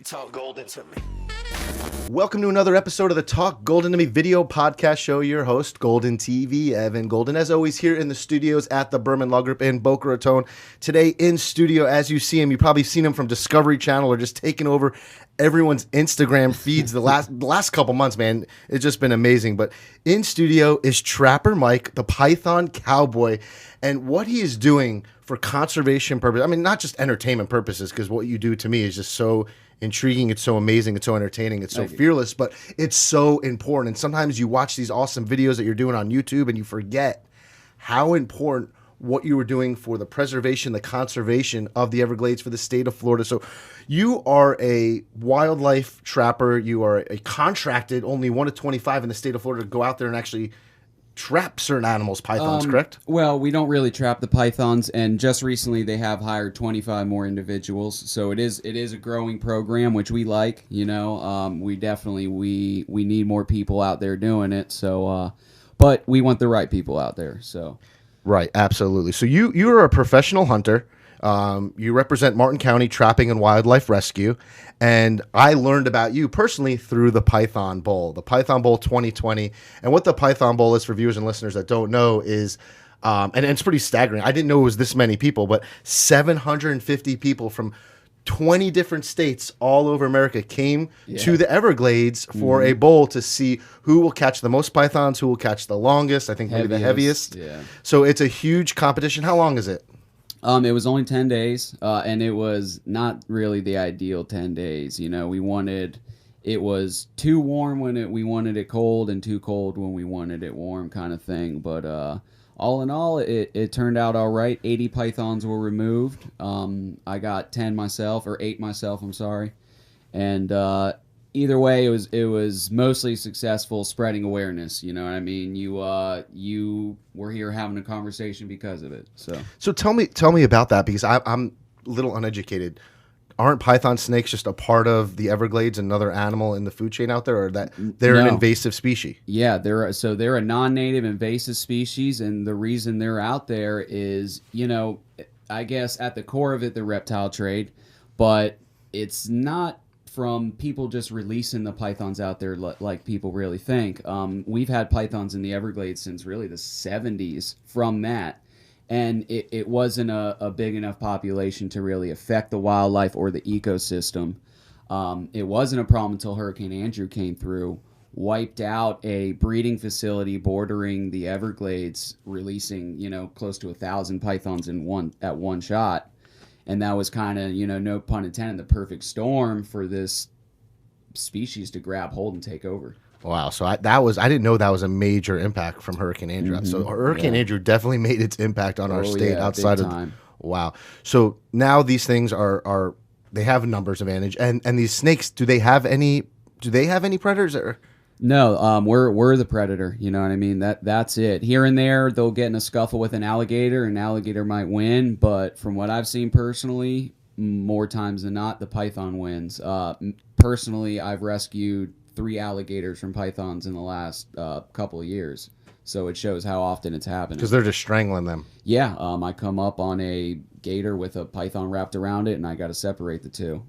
You talk golden to me. Welcome to another episode of the Talk Golden to Me video podcast show. Your host, Golden TV, Evan Golden. As always, here in the studios at the Berman Law Group in Boca Raton. Today in studio, as you see him, you've probably seen him from Discovery Channel or just taking over everyone's Instagram feeds the last couple months, man. It's just been amazing. But in studio is Trapper Mike, the Python Cowboy, and what he is doing for conservation purposes. I mean, not just entertainment purposes, because what you do to me is just so intriguing, it's so amazing, it's so entertaining, it's so fearless, but it's so important. And sometimes you watch these awesome videos that you're doing on YouTube and you forget how important what you were doing for the preservation, the conservation of the Everglades for the state of Florida. So you are a wildlife trapper. You are a contracted, only 1 to 25 in the state of Florida, to go out there and actually trap certain animals, pythons, correct? Well, we don't really trap the pythons, and just recently they have hired 25 more individuals. So it is a growing program, which we like. You know, we definitely we need more people out there doing it. So, but we want the right people out there. So, right, absolutely. So you are a professional hunter. You represent Martin County Trapping and Wildlife Rescue, and I learned about you personally through the Python Bowl, the Python Bowl 2020. And what the Python Bowl is, for viewers and listeners that don't know, is, and it's pretty staggering. I didn't know it was this many people, but 750 people from 20 different states all over America came to the Everglades for a bowl to see who will catch the most pythons, who will catch the longest, I think maybe the heaviest. Yeah. So it's a huge competition. How long is it? It was only 10 days, and it was not really the ideal 10 days. You know, it was too warm when we wanted it cold, and too cold when we wanted it warm, kind of thing. But all in all, it turned out all right. 80 pythons were removed. I got 10 myself, or 8 myself, I'm sorry. And either way, it was mostly successful spreading awareness. You know what I mean? You were here having a conversation because of it. So tell me about that, because I'm a little uneducated. Aren't python snakes just a part of the Everglades, another animal in the food chain out there, or that they're an invasive species? Yeah, they're a non-native invasive species, and the reason they're out there is, you know, I guess at the core of it, the reptile trade, but it's not from people just releasing the pythons out there like people really think. We've had pythons in the Everglades since really the 70s from that. And it wasn't a big enough population to really affect the wildlife or the ecosystem. It wasn't a problem until Hurricane Andrew came through, wiped out a breeding facility bordering the Everglades, releasing, you know, close to 1,000 pythons at one shot. And that was kind of, you know, no pun intended, the perfect storm for this species to grab hold and take over. Wow. So I didn't know that was a major impact from Hurricane Andrew. So Hurricane Andrew definitely made its impact on our state outside of time. Wow. So now these things are they have a numbers advantage, and these snakes, do they have any predators? Or no, we're the predator. You know what I mean? That's it. Here and there, they'll get in a scuffle with an alligator. An alligator might win, but from what I've seen personally, more times than not, the python wins. Personally, I've rescued 3 alligators from pythons in the last couple of years, so it shows how often it's happening. Because they're just strangling them. Yeah, I come up on a gator with a python wrapped around it, and I got to separate the two.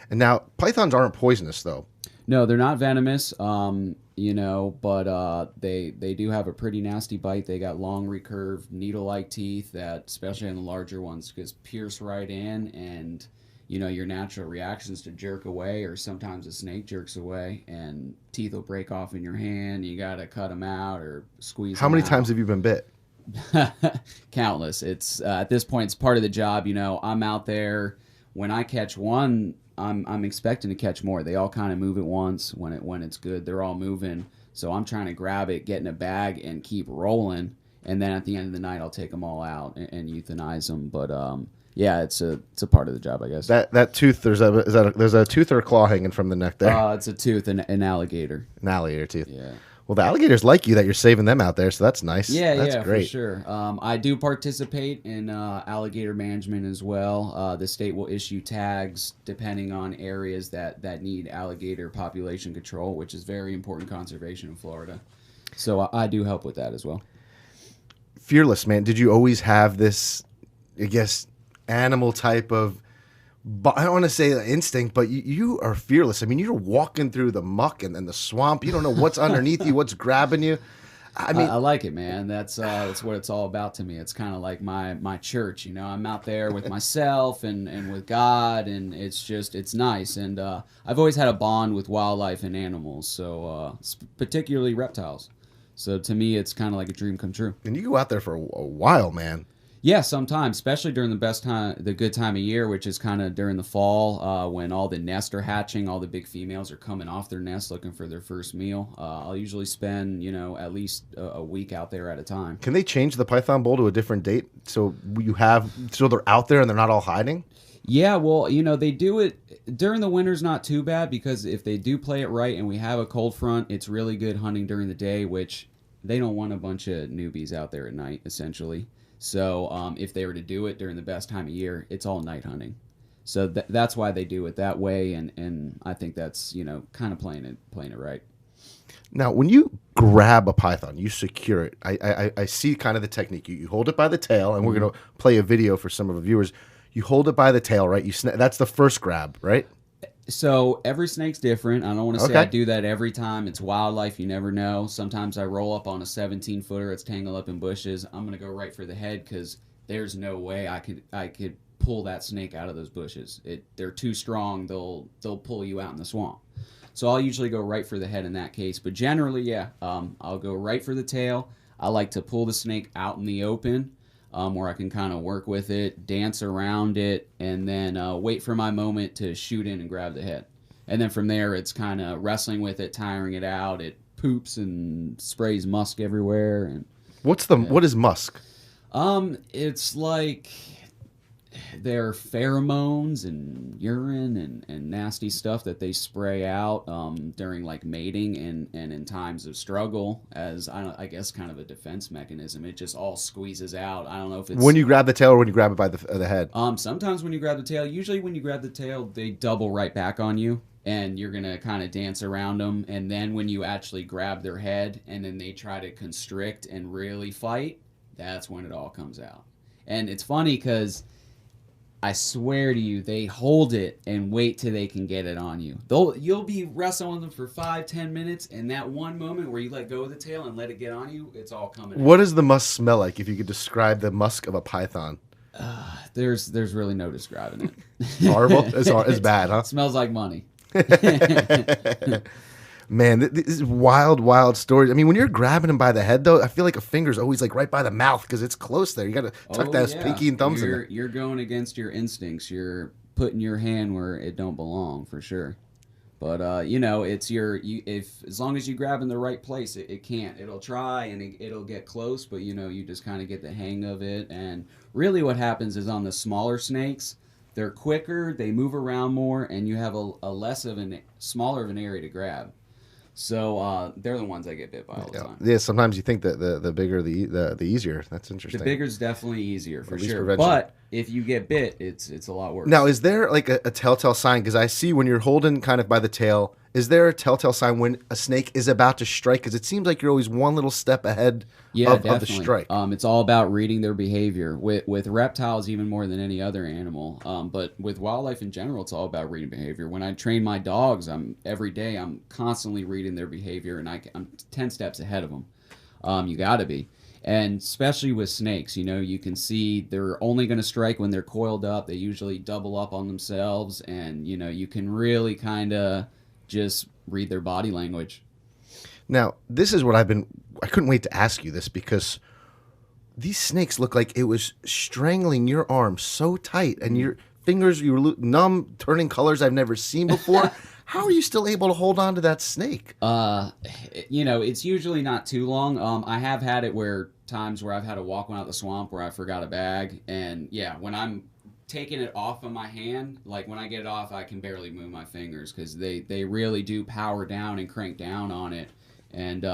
And now, pythons aren't poisonous, though. No, they're not venomous, you know, but they do have a pretty nasty bite. They got long, recurved, needle-like teeth that, especially on the larger ones, just pierce right in, and, you know, your natural reactions to jerk away, or sometimes a snake jerks away, and teeth will break off in your hand. You got to cut them out or squeeze them out. How many times have you been bit? Countless. It's at this point, it's part of the job. You know, I'm out there. When I catch one, I'm expecting to catch more. They all kind of move at once when it's good. They're all moving. So I'm trying to grab it, get in a bag, and keep rolling. And then at the end of the night, I'll take them all out and euthanize them. But yeah, it's a part of the job, I guess. That tooth, there's a tooth or a claw hanging from the neck there. It's a tooth, an alligator. An alligator tooth. Yeah. Well, the alligators like you that you're saving them out there, so that's nice. That's great. For sure. I do participate in alligator management as well. The state will issue tags depending on areas that need alligator population control, which is very important conservation in Florida. So I do help with that as well. Fearless, man. Did you always have this, I guess, animal type of but I don't want to say instinct, but you are fearless. I mean, you're walking through the muck and the swamp. You don't know what's underneath you, what's grabbing you. I mean, I like it, man. That's what it's all about to me. It's kind of like my church, you know. I'm out there with myself and with God, and it's nice. And I've always had a bond with wildlife and animals, so particularly reptiles. So to me, it's kind of like a dream come true. and you go out there for a while, man. Yeah, sometimes, especially during the good time of year, which is kind of during the fall, when all the nests are hatching, all the big females are coming off their nest looking for their first meal. I'll usually spend, at least a week out there at a time. Can they change the python bowl to a different date so they're out there and they're not all hiding? Yeah, well, they do it during the winter's not too bad because if they do play it right and we have a cold front, it's really good hunting during the day, which they don't want a bunch of newbies out there at night, essentially. So if they were to do it during the best time of year, it's all night hunting. So that's why they do it that way, and I think that's kind of playing it right. Now, when you grab a python, you secure it. I see kind of the technique. You hold it by the tail, and we're going to play a video for some of the viewers. You hold it by the tail, right? That's the first grab, right? So every snake's different. I don't want to say I do that every time. It's wildlife. You never know. Sometimes I roll up on a 17-footer. It's tangled up in bushes. I'm going to go right for the head because there's no way I could pull that snake out of those bushes. They're too strong. They'll pull you out in the swamp. So I'll usually go right for the head in that case. But generally, yeah, I'll go right for the tail. I like to pull the snake out in the open. Where I can kind of work with it, dance around it, and then wait for my moment to shoot in and grab the head. And then from there, it's kind of wrestling with it, tiring it out. It poops and sprays musk everywhere. And what is musk? It's like their pheromones and urine and nasty stuff that they spray out during like mating and in times of struggle as I guess kind of a defense mechanism. It just all squeezes out. I don't know if it's when you grab the tail or when you grab it by the head. Sometimes when you grab the tail. Usually when you grab the tail, they double right back on you. And you're going to kind of dance around them. And then when you actually grab their head and then they try to constrict and really fight, that's when it all comes out. And it's funny because I swear to you, they hold it and wait till they can get it on you. You'll be wrestling with them for 5-10 minutes, and that one moment where you let go of the tail and let it get on you, it's all coming out. What does the musk smell like, if you could describe the musk of a python? There's really no describing it. Horrible? It's bad, huh? It smells like money. Man, this is wild stories. I mean, when you're grabbing him by the head, though, I feel like a finger's always like right by the mouth because it's close there. You got to tuck that pinky and thumbs in there. You're going against your instincts. You're putting your hand where it don't belong, for sure. But it's if as long as you grab in the right place, it can't. It'll try and it'll get close, but you just kind of get the hang of it. And really, what happens is on the smaller snakes, they're quicker, they move around more, and you have a smaller of an area to grab. So they're the ones that get bit by all the time. Yeah, sometimes you think that the bigger the easier. That's interesting. The bigger's definitely easier for sure. Prevention. But if you get bit, it's a lot worse. Now, is there like a telltale sign? Because I see when you're holding kind of by the tail, is there a telltale sign when a snake is about to strike? Because it seems like you're always one little step ahead of the strike. It's all about reading their behavior. With reptiles, even more than any other animal. But with wildlife in general, it's all about reading behavior. When I train my dogs, every day I'm constantly reading their behavior, and I'm 10 steps ahead of them. You got to be. And especially with snakes, you can see they're only going to strike when they're coiled up. They usually double up on themselves, and you can really kind of just read their body language. Now, this is what I couldn't wait to ask you this, because these snakes look like it was strangling your arm so tight, and your fingers, you were numb, turning colors I've never seen before. How are you still able to hold on to that snake? It's usually not too long. I have had it times where I've had to walk one out the swamp where I forgot a bag, and when I'm taking it off of my hand, like when I get it off, I can barely move my fingers because they really do power down and crank down on it, and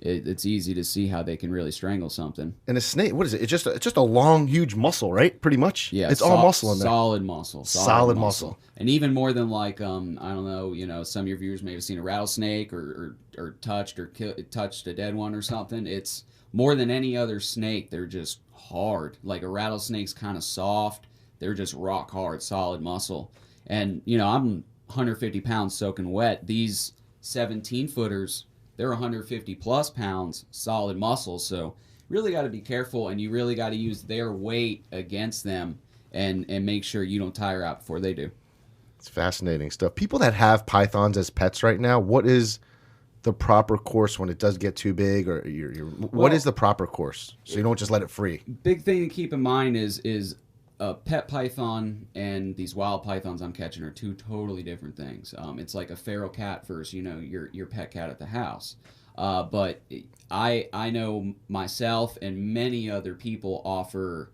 it's easy to see how they can really strangle something. And a snake, what is it? It's just a long, huge muscle, right? Pretty much. Yeah, it's all muscle in there. Solid muscle. Solid muscle. And even more than like I don't know, some of your viewers may have seen a rattlesnake or touched a dead one or something. It's more than any other snake. They're just hard. Like a rattlesnake's kind of soft. they're just rock hard, solid muscle. And I'm 150 pounds soaking wet. These 17-footers, they're 150 plus pounds, solid muscle. So really got to be careful, and you really got to use their weight against them, and make sure you don't tire out before they do. It's fascinating stuff. People that have pythons as pets right now, what is the proper course when it does get too big, or what is the proper course so you don't just let it free? Big thing to keep in mind is a pet python and these wild pythons I'm catching are two totally different things. It's like a feral cat versus your pet cat at the house. But I know myself and many other people offer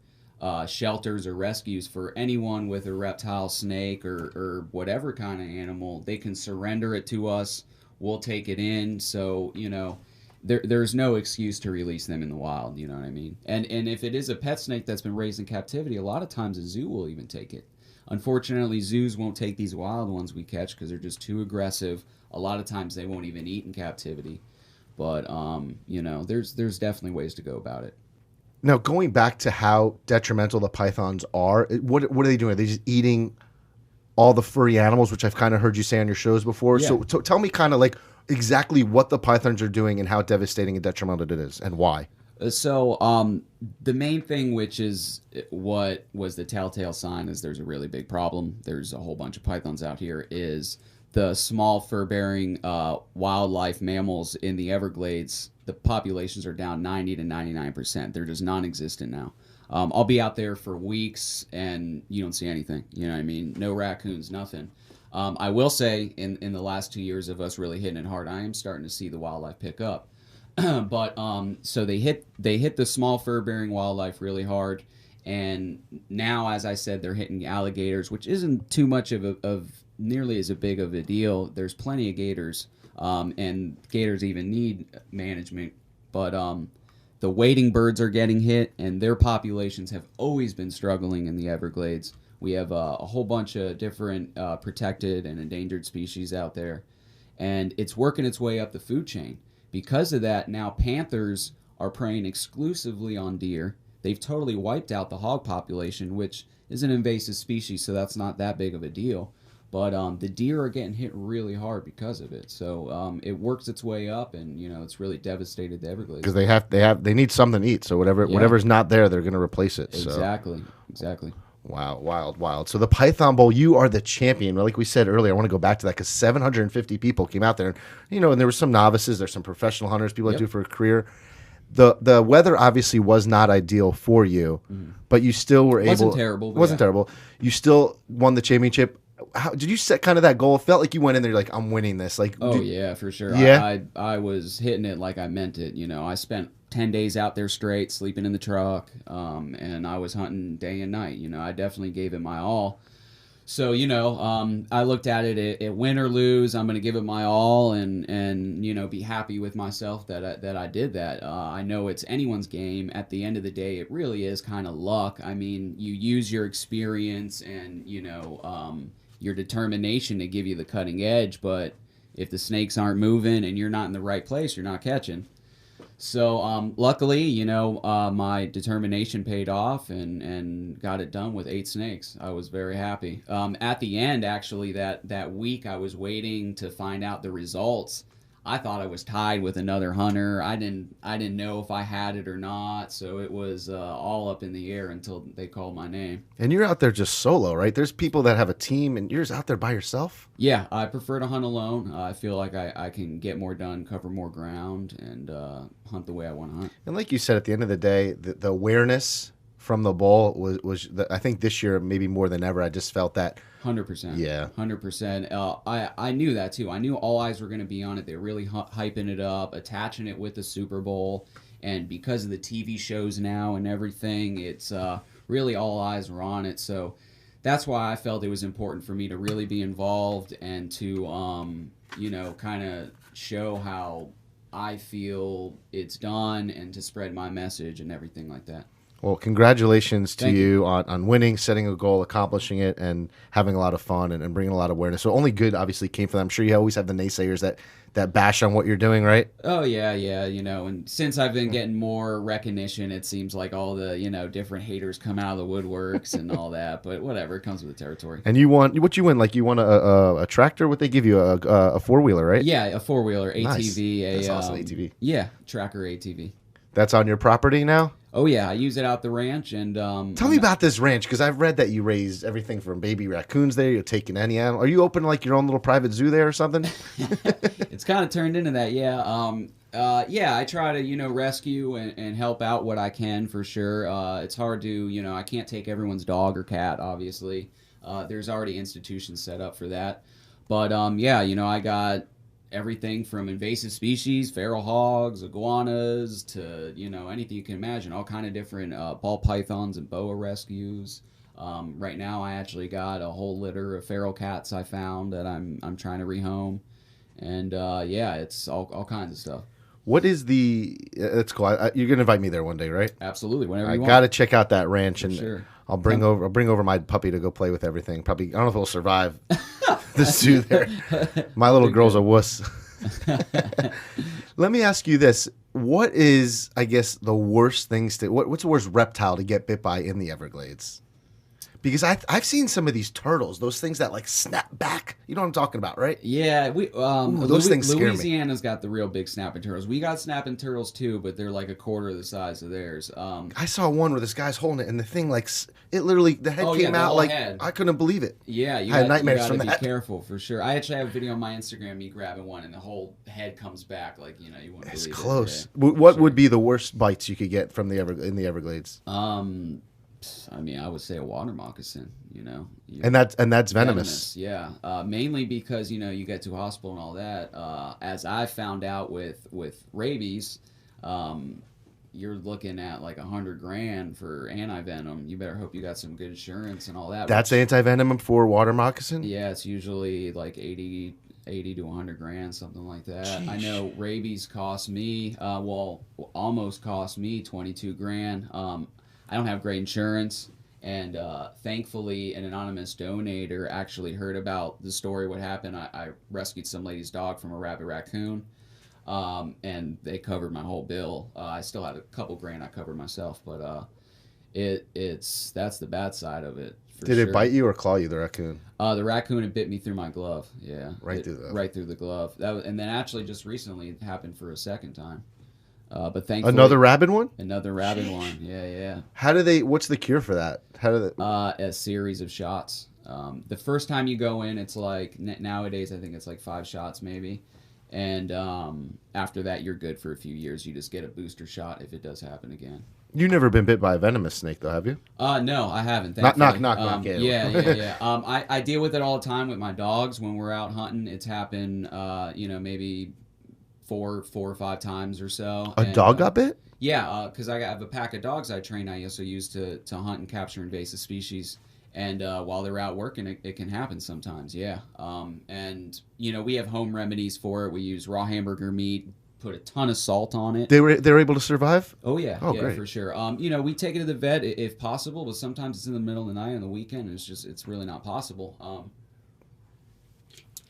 shelters or rescues for anyone with a reptile, snake, or whatever kind of animal. They can surrender it to us. We'll take it in. So, there's no excuse to release them in the wild. You know what I mean? And if it is a pet snake that's been raised in captivity, a lot of times a zoo will even take it. Unfortunately, zoos won't take these wild ones we catch because they're just too aggressive. A lot of times they won't even eat in captivity. But, there's definitely ways to go about it. Now, going back to how detrimental the pythons are, what are they doing? Are they just eating all the furry animals, which I've kind of heard you say on your shows before? Yeah. So tell me kind of like exactly what the pythons are doing and how devastating and detrimental it is and why. So the main thing, which is what was the telltale sign, is there's a really big problem. There's a whole bunch of pythons out here, is the small fur-bearing wildlife mammals in the Everglades. The populations are down 90 to 99%. They're just non-existent now. I'll be out there for weeks and you don't see anything. You know what I mean? No raccoons, nothing. I will say in the last 2 years of us really hitting it hard, I am starting to see the wildlife pick up. But so they hit the small fur-bearing wildlife really hard, and now, as I said, they're hitting alligators, which isn't too much of nearly as big of a deal. There's plenty of gators, and gators even need management, but the wading birds are getting hit, and their populations have always been struggling in the Everglades. We have a whole bunch of different protected and endangered species out there, and it's working its way up the food chain. Because of that, now panthers are preying exclusively on deer. They've totally wiped out the hog population, which is an invasive species, so that's not that big of a deal. But the deer are getting hit really hard because of it. So it works its way up, and it's really devastated the Everglades. Because they need something to eat. So whatever's not there, they're going to replace it. Exactly. Wow, wild. So the Python Bowl, you are the champion. Like we said earlier, I want to go back to that because 750 people came out there. And, and there were some novices, there's some professional hunters, people that do it for a career. The weather obviously was not ideal for you, but you still were able. Wasn't terrible. You still won the championship. How did you set kind of that goal? It felt like you went in there like, I'm winning this. Like, yeah, for sure. Yeah, I was hitting it like I meant it. I spent 10 days out there straight, sleeping in the truck, and I was hunting day and night. I definitely gave it my all. So, I looked at it win or lose, I'm going to give it my all and be happy with myself that I did that. I know it's anyone's game. At the end of the day, it really is kind of luck. I mean, you use your experience and, your determination to give you the cutting edge, but if the snakes aren't moving and you're not in the right place, you're not catching. So luckily, my determination paid off and got it done with 8 snakes. I was very happy. At the end, actually, that week I was waiting to find out the results. I thought I was tied with another hunter. I didn't know if I had it or not, so it was all up in the air until they called my name. And you're out there just solo, right? There's people that have a team, and you're just out there by yourself? Yeah, I prefer to hunt alone. I feel like I can get more done, cover more ground, and hunt the way I want to hunt. And like you said, at the end of the day, the awareness from the bowl was I think this year maybe more than ever. I just felt that 100%. Yeah, 100%. I knew that too. I knew all eyes were going to be on it. They're really hyping it up, attaching it with the Super Bowl, and because of the TV shows now and everything, it's really all eyes were on it. So that's why I felt it was important for me to really be involved and to kind of show how I feel it's done and to spread my message and everything like that. Well, congratulations to Thank you on winning, setting a goal, accomplishing it, and having a lot of fun and bringing a lot of awareness. So only good obviously came from that. I'm sure you always have the naysayers that bash on what you're doing, right? Oh yeah, yeah, and since I've been getting more recognition, it seems like all the, different haters come out of the woodworks and all that, but whatever, it comes with the territory. And you won. What you win? Like you won a tractor? What they give you a 4-wheeler, right? Yeah, a four-wheeler ATV, Nice. That's awesome, ATV. Yeah, tracker ATV. That's on your property now? Oh yeah, I use it out the ranch and Tell me about this ranch, because I've read that you raise everything from baby raccoons there. You're taking any animal. Are you opening like your own little private zoo there or something? It's kind of turned into that, yeah. Yeah, I try to, rescue and help out what I can for sure. It's hard to, I can't take everyone's dog or cat, obviously. There's already institutions set up for that. But, yeah, I got everything from invasive species, feral hogs, iguanas, to, anything you can imagine. All kind of different ball pythons and boa rescues. Right now, I actually got a whole litter of feral cats I found that I'm trying to rehome. And, yeah, it's all kinds of stuff. What is the? That's cool. You're gonna invite me there one day, right? Absolutely, whenever you I want. gotta check out that ranch, and sure. I'll bring over my puppy to go play with everything. Probably I don't know if it'll survive the zoo there. My little girl's a wuss. Let me ask you this: what is, I guess, the worst things to what's the worst reptile to get bit by in the Everglades? Because I've seen some of these turtles, those things that like snap back. You know what I'm talking about, right? Yeah, those things scare me. Louisiana's got the real big snapping turtles. We got snapping turtles too, but they're like a quarter of the size of theirs. I saw one where this guy's holding it, and the thing like it literally the head came out like head. I couldn't believe it. Yeah, I had nightmares you from gotta that. be careful for sure. I actually have a video on my Instagram me grabbing one, and the whole head comes back like you wouldn't It's believe close. it. Yeah, What would be the worst bites you could get from in the Everglades? I mean, I would say a water moccasin. And that's venomous. Yeah, mainly because you get to hospital and all that. As I found out with rabies, you're looking at like $100,000 for anti-venom. You better hope you got some good insurance and all that. That's anti-venom for water moccasin? Yeah, it's usually like 80 to $100,000, something like that. Jeez. I know rabies cost me, almost cost me $22,000. I don't have great insurance, and thankfully an anonymous donator actually heard about the story, what happened. I rescued some lady's dog from a rabid raccoon, and they covered my whole bill. I still had a couple grand I covered myself, but that's the bad side of it. Did it bite you or claw you, the raccoon? The raccoon had bit me through my glove. Yeah, right through the glove. And then actually just recently it happened for a second time. But thankfully, another rabid one. Yeah. What's the cure for that? How do they? A series of shots. The first time you go in, it's like nowadays I think it's like 5 shots maybe, and after that you're good for a few years. You just get a booster shot if it does happen again. You've never been bit by a venomous snake, though, have you? No, I haven't. Knock. Yeah. I deal with it all the time with my dogs when we're out hunting. It's happened, maybe four or 5 times or so. A dog got bit? Yeah, because I have a pack of dogs I train. I also use to hunt and capture invasive species. And while they're out working, it can happen sometimes. Yeah. And we have home remedies for it. We use raw hamburger meat. Put a ton of salt on it. They're able to survive? Oh yeah, yeah, great. For sure. We take it to the vet if possible, but sometimes it's in the middle of the night on the weekend, and it's really not possible.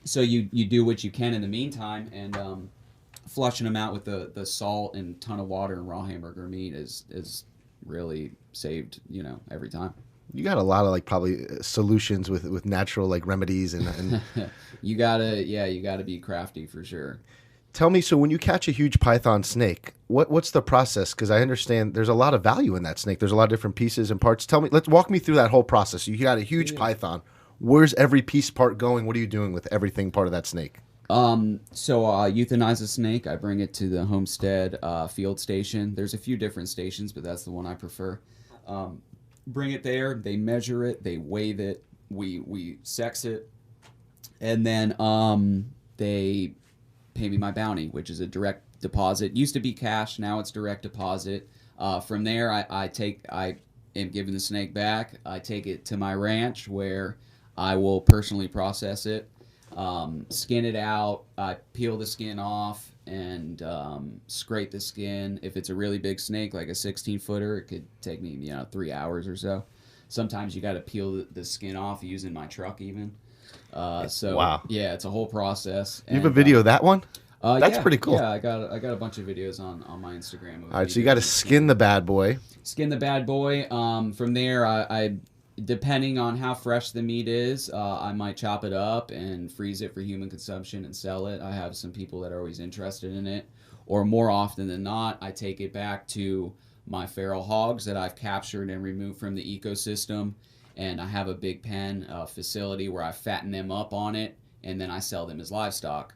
So you do what you can in the meantime, and flushing them out with the salt and ton of water and raw hamburger meat is really saved every time. You got a lot of probably solutions with natural remedies and you gotta be crafty for sure. Tell me, so when you catch a huge python snake, what's the process? Because I understand there's a lot of value in that snake. There's a lot of different pieces and parts. Let's walk me through that whole process. You got a huge python. Where's every piece part going? What are you doing with everything part of that snake? So I euthanize a snake. I bring it to the homestead field station. There's a few different stations, but that's the one I prefer. Bring it there. They measure it. They weigh it. We sex it, and then they pay me my bounty, which is a direct deposit. Used to be cash, now it's direct deposit. From there, I am giving the snake back. I take it to my ranch where I will personally process it. Skin it out. I peel the skin off and scrape the skin. If it's a really big snake, like a 16-footer, it could take me 3 hours or so. Sometimes you got to peel the skin off using my truck even. So wow. Yeah, it's a whole process. You have a video of that one? That's yeah, pretty cool. Yeah, I got a bunch of videos on my Instagram. All right, so you got to skin the bad boy. Skin the bad boy. From there, I depending on how fresh the meat is, I might chop it up and freeze it for human consumption and sell it. I have some people that are always interested in it. Or more often than not, I take it back to my feral hogs that I've captured and removed from the ecosystem. And I have a big pen facility where I fatten them up on it, and then I sell them as livestock.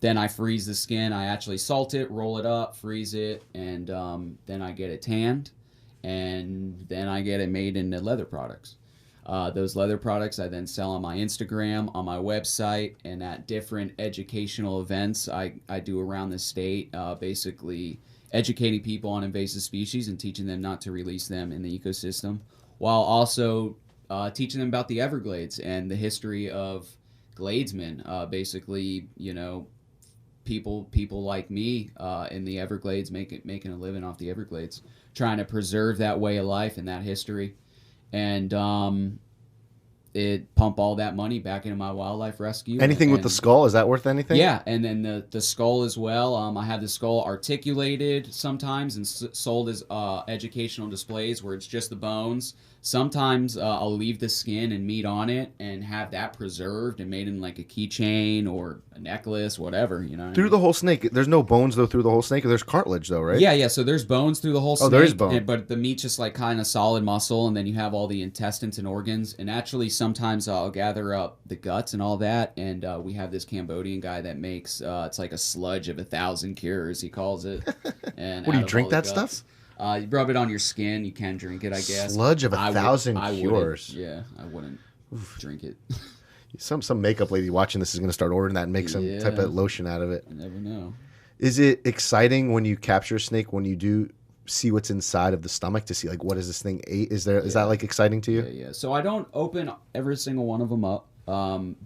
Then I freeze the skin. I actually salt it, roll it up, freeze it, and then I get it tanned. And then I get it made into leather products. Those leather products I then sell on my Instagram, on my website, and at different educational events I do around the state, basically educating people on invasive species and teaching them not to release them in the ecosystem, while also teaching them about the Everglades and the history of gladesmen. Basically, people like me in the Everglades making a living off the Everglades, trying to preserve that way of life and that history, and it pump all that money back into my wildlife rescue. Anything with the skull, is that worth anything? Yeah, and then the skull as well. I have the skull articulated sometimes and sold as educational displays where it's just the bones. Sometimes I'll leave the skin and meat on it and have that preserved and made in like a keychain or a necklace, whatever, Through the whole snake. There's no bones, though, through the whole snake. There's cartilage, though, right? Yeah. So there's bones through the whole snake. Oh, there is bone. But the meat's just like kind of solid muscle, and then you have all the intestines and organs. And actually, sometimes I'll gather up the guts and all that, and we have this Cambodian guy that makes, it's like a sludge of 1,000 cures, he calls it. And what, do you drink that stuff? You rub it on your skin. You can drink it, I guess. Sludge of 1,000 cures. Yeah, I wouldn't drink it. Some makeup lady watching this is going to start ordering that and make some type of lotion out of it. You never know. Is it exciting when you capture a snake, when you do see what's inside of the stomach, to see like what is this thing ate? Is that like exciting to you? Yeah. So I don't open every single one of them up.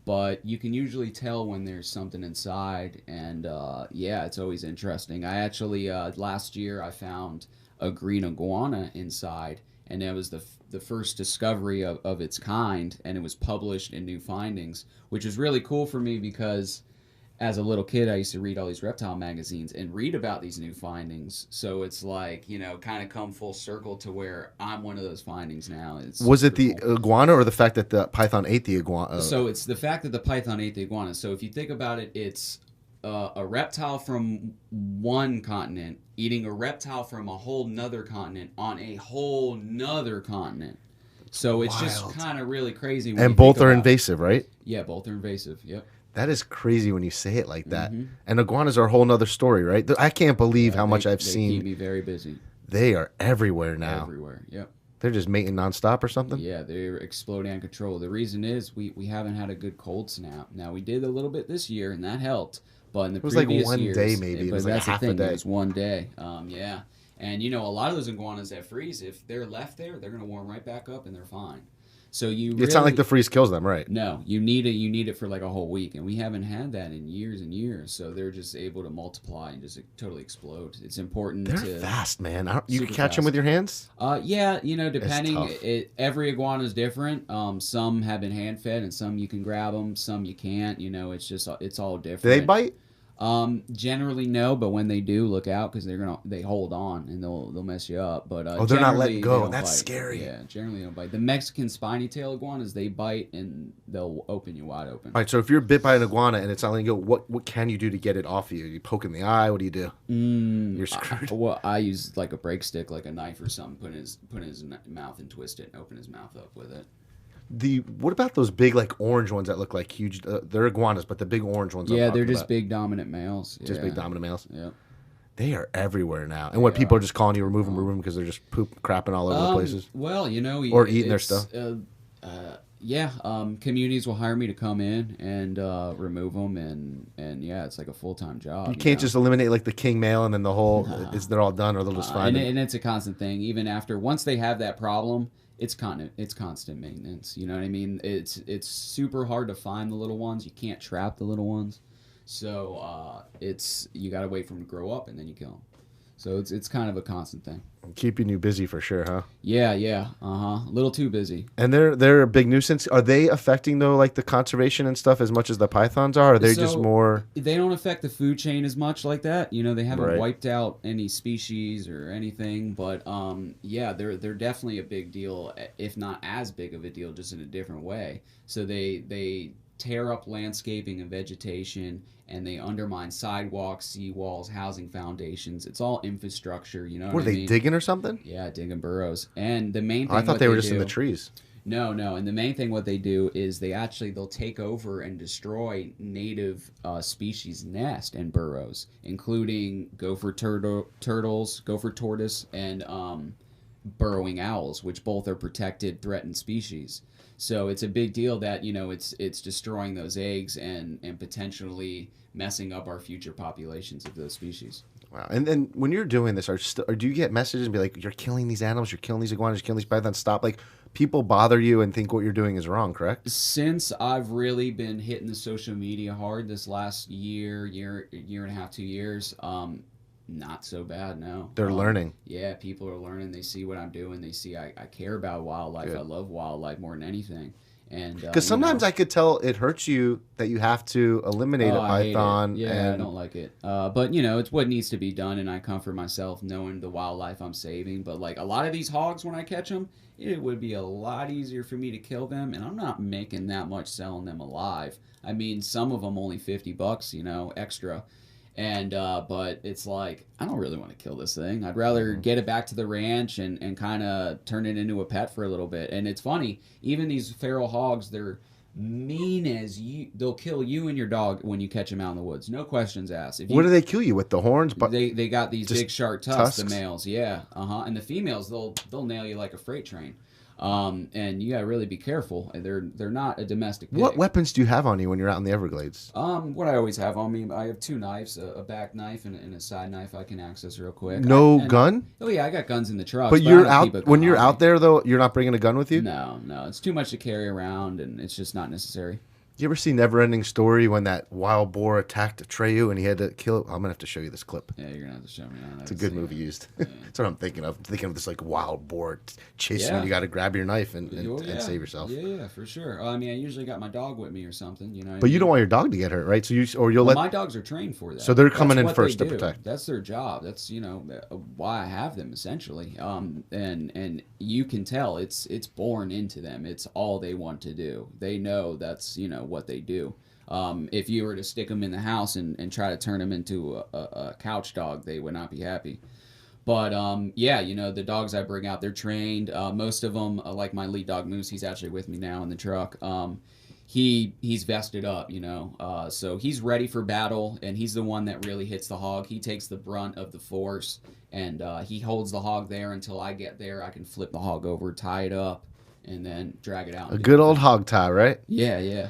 But you can usually tell when there's something inside, and it's always interesting. I actually last year I found a green iguana inside, and it was the first discovery of its kind, and it was published in New Findings, which is really cool for me because as a little kid I used to read all these reptile magazines and read about these new findings. So it's like, kind of come full circle to where I'm one of those findings now. Was it the iguana or the fact that the python ate the iguana? So it's the fact that the python ate the iguana. So if you think about it, it's a reptile from one continent eating a reptile from a whole nother continent on a whole nother continent. So it's just kind of really crazy. And both are invasive, right? Yeah, both are invasive. Yep. That is crazy when you say it like that. And iguanas are a whole nother story, right? I can't believe how much I've seen. They keep me very busy. They are everywhere now. Everywhere, yep. They're just mating nonstop or something? Yeah, they're exploding out of control. The reason is we haven't had a good cold snap. Now, we did a little bit this year, and that helped. But in the previous years... It was like one day, maybe. It was like half a day. It was one day. Yeah. And, a lot of those iguanas that freeze, if they're left there, they're going to warm right back up, and they're fine. So it's not like the freeze kills them, right? No, you need it for like a whole week, and we haven't had that in years and years. So they're just able to multiply and just totally explode. It's important. They're fast, man. You can catch them with your hands. Yeah, depending. Every iguana is different. Some have been hand fed, and some you can grab them. Some you can't. It's all different. Do they bite? Generally no, but when they do, look out because they hold on and they'll mess you up. But they're not letting go. That's scary. Yeah, generally they don't bite. The Mexican spiny tail iguanas, they bite and they'll open you wide open. All right, so if you're bit by an iguana and it's not letting go, what can you do to get it off of you? You poke in the eye. What do you do? You're screwed. I use like a break stick, like a knife or something. Put in his mouth and twist it and open his mouth up with it. What about those big like orange ones that look like huge? They're iguanas, but the big orange ones. Yeah, they're just big dominant males. Just big dominant males. Yeah, they are everywhere now. And what people are just calling you remove them because they're just crapping all over the places. Well, or eating their stuff. Communities will hire me to come in and remove them, and it's like a full-time job. You can't just eliminate like the king male and then the whole they're all done, or they'll just find it. And it's a constant thing. Even once they have that problem, it's constant maintenance. You know what I mean? It's super hard to find the little ones. You can't trap the little ones, so it's you got to wait for them to grow up and then you kill them. So it's kind of a constant thing. Keeping you busy for sure, huh? Yeah, a little too busy. And they're a big nuisance. Are they affecting though, like the conservation and stuff, as much as the pythons are? Or are they just more? They don't affect the food chain as much like that. You know, they haven't Right. wiped out any species or anything. But yeah, they're definitely a big deal, if not as big of a deal, just in a different way. So they tear up landscaping and vegetation, and they undermine sidewalks, seawalls, housing foundations. It's all infrastructure, you know What are what I they mean? digging or something? Yeah, digging burrows. And the main Oh, thing I thought what they were just in do, the trees. No, and the main thing what they do is they'll take over and destroy native species nest and burrows, including gopher turtles, gopher tortoise, and burrowing owls, which both are protected threatened species. So it's a big deal that it's destroying those eggs and potentially messing up our future populations of those species. Wow. And then when you're doing this, or do you get messages and be like, "You're killing these animals, you're killing these iguanas, you're killing these pythons, stop"? Like, people bother you and think what you're doing is wrong, correct? Since I've really been hitting the social media hard this last year and a half, 2 years, not so bad, no. They're learning. Yeah, people are learning. They see what I'm doing. They see I care about wildlife. Good. I love wildlife more than anything. And Because sometimes I could tell it hurts you that you have to eliminate a I hate it. python. Yeah, and I don't like it. But it's what needs to be done, and I comfort myself knowing the wildlife I'm saving. But like a lot of these hogs, when I catch them, it would be a lot easier for me to kill them, and I'm not making that much selling them alive. I mean, some of them only $50, extra. And but it's like I don't really want to kill this thing. I'd rather get it back to the ranch and kind of turn it into a pet for a little bit. And it's funny, even these feral hogs, they're mean as you. They'll kill you and your dog when you catch them out in the woods. No questions asked. What do they kill you with? The horns? But they got these just big sharp tusks. tusks? The males, yeah, and the females they'll nail you like a freight train. And you gotta really be careful. They're not a domestic pig. what weapons do you have on you when you're out in the Everglades? What I always have on me, I have two knives, a back knife and a side knife I can access real quick. Gun? Oh yeah, I got guns in the truck. But I you're don't keep a out when gun you're on out me. there though. You're not bringing a gun with you. No, it's too much to carry around, and it's just not necessary. You ever see Neverending Story when that wild boar attacked Atreyu and he had to kill it? I'm gonna have to show you this clip. Yeah, you're gonna have to show me. It's a good movie used. That's what I'm thinking of. I'm thinking of this like wild boar chasing you. Yeah. You got to grab your knife and Yeah. save yourself. Yeah, for sure. I mean, I usually got my dog with me or something, But you don't want your dog to get hurt, right? So you'll let. My dogs are trained for that. So they're coming That's in what first they to do. protect. That's their job. That's why I have them essentially. And you can tell it's born into them. It's all they want to do. They know that's what they do. If you were to stick them in the house and try to turn them into a couch dog, they would not be happy. But yeah, the dogs I bring out, they're trained. Most of them, like my lead dog Moose, he's actually with me now in the truck. He's vested up, so he's ready for battle, and he's the one that really hits the hog. He takes the brunt of the force, and he holds the hog there until I get there. I can flip the hog over, tie it up, and then drag it out. A good old hog tie, right? Yeah.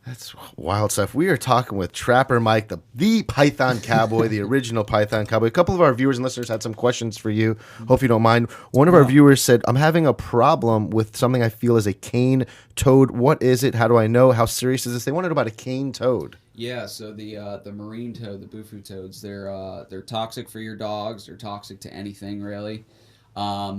That's wild stuff. We are talking with Trapper Mike, the Python Cowboy, the original Python Cowboy. A couple of our viewers and listeners had some questions for you. Hope you don't mind. One of our viewers said, I'm having a problem with something I feel is a cane toad. What is it? How do I know? How serious is this? They wanted about a cane toad. Yeah, so the marine toad, the bufu toads, they're toxic for your dogs. They're toxic to anything, really. How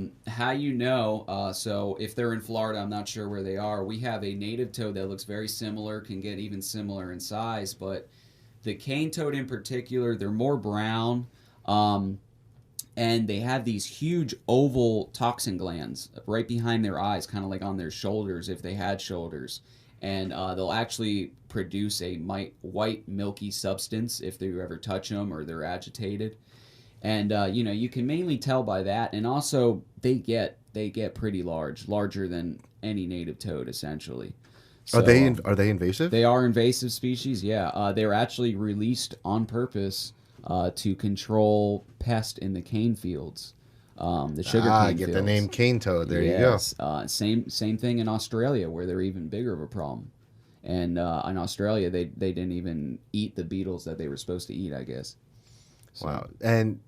so if they're in Florida, I'm not sure where they are. We have a native toad that looks very similar, can get even similar in size, but the cane toad in particular, they're more brown, and they have these huge oval toxin glands right behind their eyes, kind of like on their shoulders if they had shoulders. And they'll actually produce a white milky substance if you ever touch them or they're agitated. And you can mainly tell by that, and also they get pretty larger than any native toad, essentially. So, Are they invasive? They are invasive species. Yeah, they're actually released on purpose to control pest in the cane fields, the sugar cane get fields. the name cane toad. There Yes. you go. Same thing in Australia, where they're even bigger of a problem. And in Australia, they didn't even eat the beetles that they were supposed to eat, I guess. So, Wow. And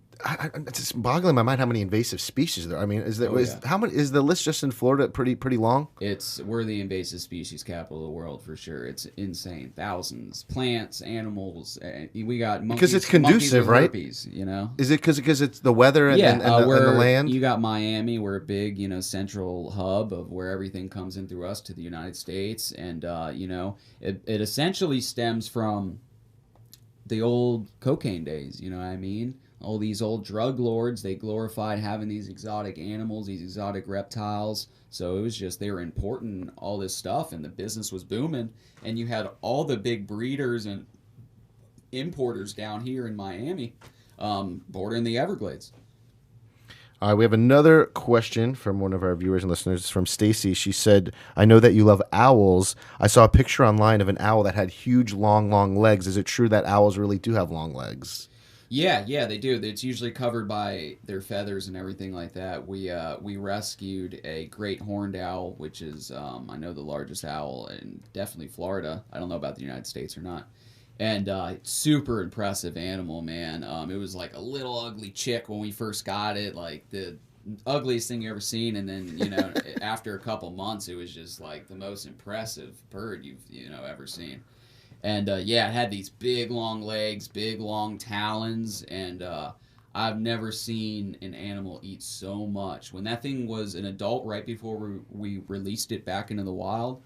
it's just boggling in my mind how many invasive species there are. I mean, yeah. how many is the list just in Florida pretty long? We're the invasive species capital of the world for sure. It's insane. Thousands, plants, animals. We got monkeys. Because it's Monkeys conducive, with right? herpes, you know. Is it because it's the weather and, Yeah, and the land? you got Miami. We're a big, central hub of where everything comes in through us to the United States, and it essentially stems from the old cocaine days. You know what I mean? All these old drug lords, they glorified having these exotic animals, these exotic reptiles. So it was just, they were importing all this stuff, and the business was booming. And you had all the big breeders and importers down here in Miami, bordering the Everglades. All right, we have another question from one of our viewers and listeners. It's from Stacy. She said, I know that you love owls. I saw a picture online of an owl that had huge, long legs. Is it true that owls really do have long legs? Yeah, they do. It's usually covered by their feathers and everything like that. We rescued a great horned owl, which is I know the largest owl in definitely Florida. I don't know about the United States or not. And super impressive animal, man. It was like a little ugly chick when we first got it, like the ugliest thing you ever seen. And then after a couple months, it was just like the most impressive bird you've ever seen. And it had these big long legs, big long talons, and I've never seen an animal eat so much. When that thing was an adult, right before we released it back into the wild,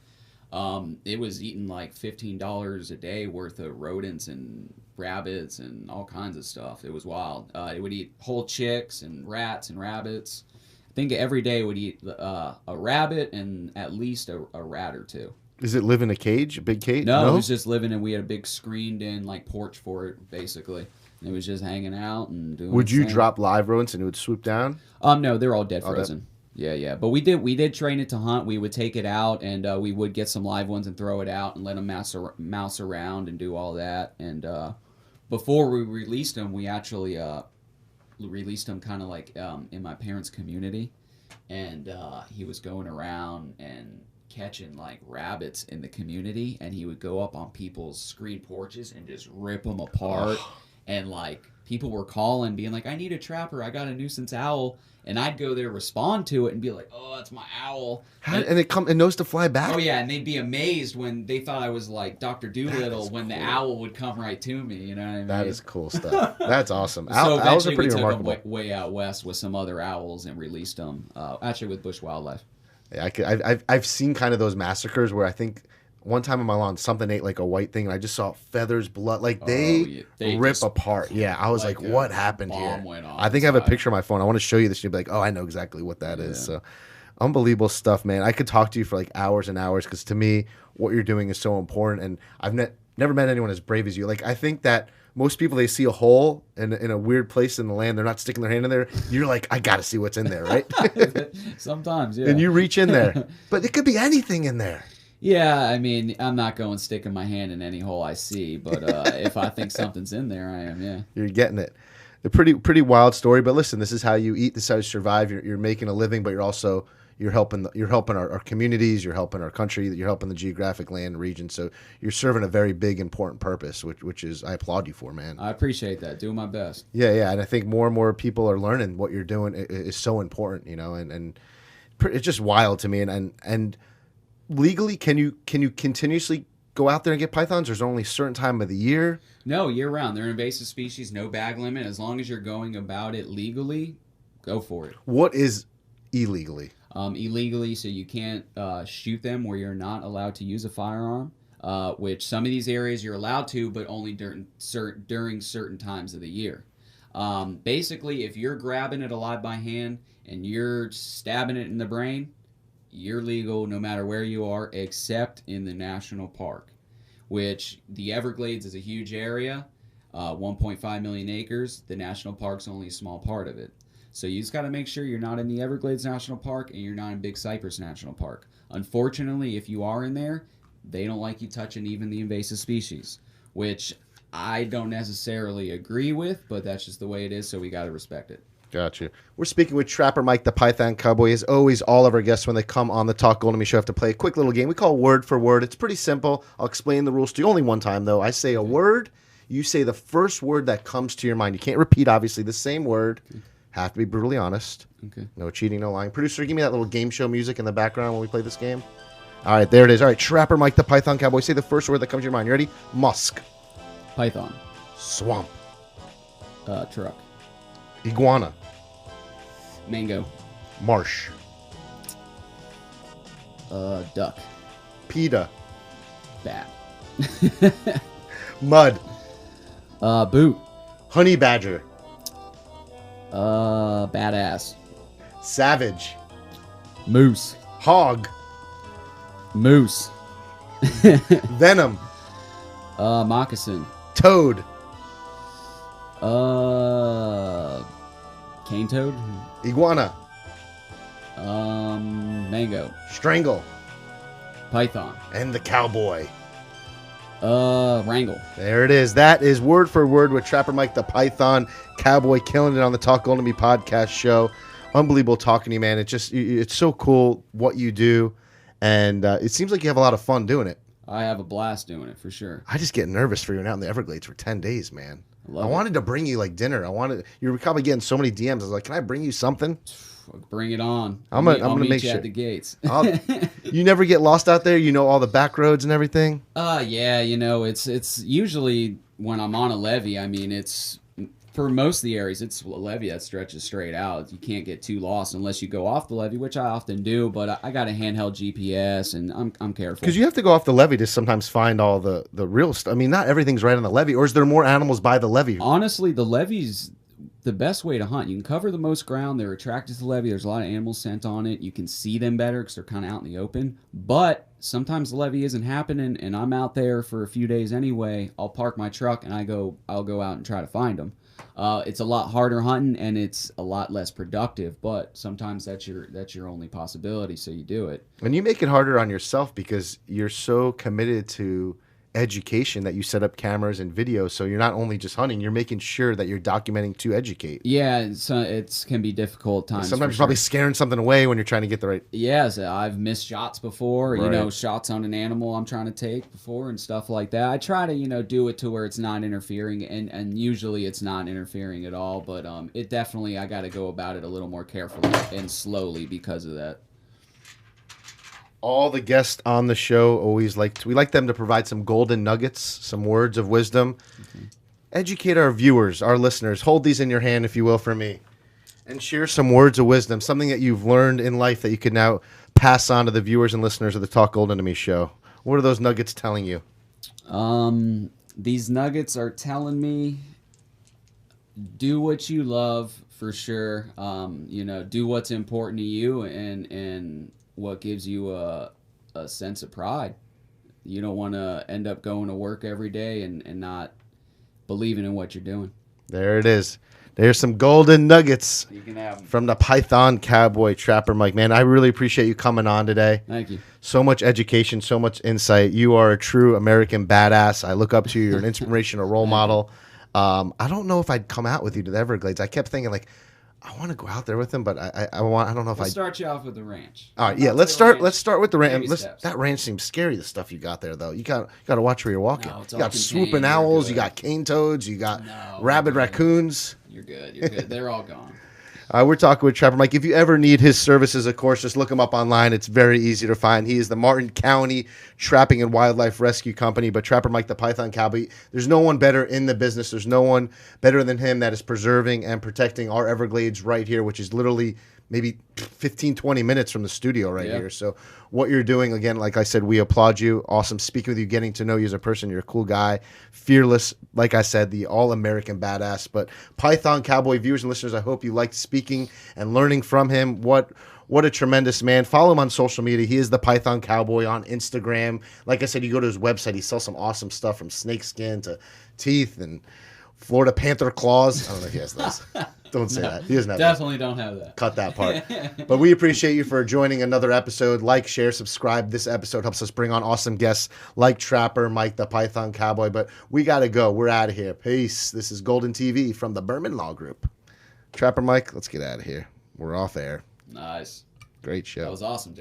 it was eating like $15 a day worth of rodents and rabbits and all kinds of stuff. It was wild. It would eat whole chicks and rats and rabbits. I think every day it would eat a rabbit and at least a rat or two. Does it live in a cage, a big cage? No, it was just living, and we had a big screened-in like porch for it, basically. And it was just hanging out and doing. Would you drop live rodents and it would swoop down? No, they're all dead frozen. Yeah. But we did train it to hunt. We would take it out, and we would get some live ones and throw it out and let them mouse around and do all that. And before we released them, we actually released them kind of like in my parents' community, and he was going around and catching like rabbits in the community, and he would go up on people's screen porches and just rip them apart. And like people were calling being like, I need a trapper, I got a nuisance owl. And I'd go there, respond to it, and be like, oh, that's my owl. And it knows to fly back? Oh yeah, and they'd be amazed when they thought I was like Dr. Doolittle when the owl would come right to me. You know what I mean? That is cool stuff. That's awesome. So owls are pretty we took remarkable. them way out west with some other owls and released them, actually with Bush Wildlife. Yeah, I've seen kind of those massacres where I think one time on my lawn something ate like a white thing and I just saw feathers, blood, like they rip apart. Yeah, I was like what happened here? I think I have a picture on my phone. I want to show you this. You'll be like, oh, I know exactly what that is. So unbelievable stuff, man. I could talk to you for like hours and hours because to me, what you're doing is so important. And I've never met anyone as brave as you. Like I think that most people, they see a hole in a weird place in the land, they're not sticking their hand in there. You're like, I got to see what's in there, right? Sometimes, yeah. And you reach in there. But it could be anything in there. Yeah, I mean, I'm not going sticking my hand in any hole I see, but if I think something's in there, I am, yeah. You're getting it. A pretty wild story, but listen, this is how you eat, this is how you survive. You're making a living, but you're helping our communities, you're helping our country, you're helping the geographic land region. So you're serving a very big, important purpose, which is I applaud you for, man. I appreciate that. Doing my best. Yeah, and I think more and more people are learning what you're doing is so important, and it's just wild to me. And legally, can you continuously go out there and get pythons, or is there only a certain time of the year? No, year round. They're an invasive species, no bag limit. As long as you're going about it legally, go for it. What is illegally? Illegally, so you can't shoot them where you're not allowed to use a firearm, which some of these areas you're allowed to, but only during certain times of the year. Basically, if you're grabbing it alive by hand and you're stabbing it in the brain, you're legal no matter where you are, except in the national park, which the Everglades is a huge area, 1.5 million acres. The national park's only a small part of it. So you just got to make sure you're not in the Everglades National Park and you're not in Big Cypress National Park. Unfortunately, if you are in there, they don't like you touching even the invasive species, which I don't necessarily agree with, but that's just the way it is, so we got to respect it. Gotcha. We're speaking with Trapper Mike the Python Cowboy. As always, all of our guests, when they come on the Talk Golden Me show, have to play a quick little game we call Word for Word. It's pretty simple. I'll explain the rules to you only one time, though. I say a word, You say the first word that comes to your mind. You can't repeat, obviously, the same word. Have to be brutally honest. Okay. No cheating, no lying. Producer, give me that little game show music in the background when we play this game. All right, there it is. All right, Trapper Mike the Python Cowboy. Say the first word that comes to your mind. You ready? Musk. Python. Swamp. Truck. Iguana. Mango. Marsh. Duck. PETA. Bat. Mud. Boot. Honey badger. Badass. Savage. Moose. Hog. Moose. Venom. Moccasin. Toad. Cane toad. Iguana. Mango. Strangle. Python. And the cowboy. Wrangle. There it is. That is word for word with Trapper Mike the Python Cowboy, killing it on the Talk Golden Me podcast show. Unbelievable talking to you, man. It's so cool what you do, and it seems like you have a lot of fun doing it. I have a blast doing it for sure. I just get nervous for you out in the Everglades for 10 days, man. I wanted to bring you like dinner. You were probably getting so many DMs. I was like, can I bring you something? Bring it on. I'm gonna meet make you sure at the gates. You never get lost out there. You know all the back roads and everything. Yeah. It's usually when I'm on a levee. I mean, it's for most of the areas, it's a levee that stretches straight out. You can't get too lost unless you go off the levee, which I often do. But I got a handheld GPS, and I'm careful. Because you have to go off the levee to sometimes find all the real stuff. I mean, not everything's right on the levee. Or is there more animals by the levee? Honestly, the levee's the best way to hunt. You can cover the most ground. They're attracted to the levee. There's a lot of animals sent on it. You can see them better because they're kind of out in the open. But sometimes the levee isn't happening, and I'm out there for a few days anyway. I'll park my truck and I'll go out and try to find them. It's a lot harder hunting, and it's a lot less productive. But sometimes that's your only possibility, so you do it. And you make it harder on yourself because you're so committed to education that you set up cameras and videos, so you're not only just hunting, you're making sure that you're documenting to educate. Yeah, it can be difficult times. Sometimes you're probably scaring something away when you're trying to get the right. Yes, I've missed shots before. Right. Shots on an animal I'm trying to take before and stuff like that. I try to do it to where it's not interfering, and usually it's not interfering at all. But it definitely, I got to go about it a little more carefully and slowly because of that. All the guests on the show always we like them to provide some golden nuggets, some words of wisdom. Educate our viewers, our listeners. Hold these in your hand, if you will, for me. And share some words of wisdom, something that you've learned in life that you can now pass on to the viewers and listeners of the Talk Golden to Me show. What are those nuggets telling you? These nuggets are telling me, do what you love, for sure. Do what's important to you, and what gives you a sense of pride. You don't want to end up going to work every day and not believing in what you're doing. There it is. There's some golden nuggets You can have them. from the Python Cowboy Trapper Mike. Man, I really appreciate you coming on today. Thank you. So much education, so much insight. You are a true American badass. I look up to you. You're an inspirational role model. I don't know if I'd come out with you to the Everglades. I kept thinking, like, I want to go out there with him, but I don't know if We'll start you off with the ranch. All right, yeah, let's start with the ranch. Baby steps. That ranch seems scary, the stuff you got there, though. You got to watch where you're walking. No, it's You all got contained. swooping You're owls, good. you got cane toads, you got No, rabid you're good. raccoons. You're good. You're good. They're all gone. We're talking with Trapper Mike. If you ever need his services, of course, just look him up online. It's very easy to find. He is the Martin County Trapping and Wildlife Rescue Company. But Trapper Mike the Python Cowboy, there's no one better in the business. There's no one better than him that is preserving and protecting our Everglades right here, which is literally maybe 15, 20 minutes from the studio right here. So what you're doing, again, like I said, we applaud you. Awesome speaking with you, getting to know you as a person. You're a cool guy, fearless. Like I said, the all-American badass. But Python Cowboy viewers and listeners, I hope you liked speaking and learning from him. What a tremendous man. Follow him on social media. He is the Python Cowboy on Instagram. Like I said, you go to his website. He sells some awesome stuff from snake skin to teeth and Florida Panther claws. I don't know if he has those. Don't say that. He doesn't have Definitely don't have that. Cut that part. But we appreciate you for joining another episode. Like, share, subscribe. This episode helps us bring on awesome guests like Trapper Mike the Python Cowboy. But we got to go. We're out of here. Peace. This is Golden TV from the Berman Law Group. Trapper Mike, let's get out of here. We're off air. Nice. Great show. That was awesome, dude.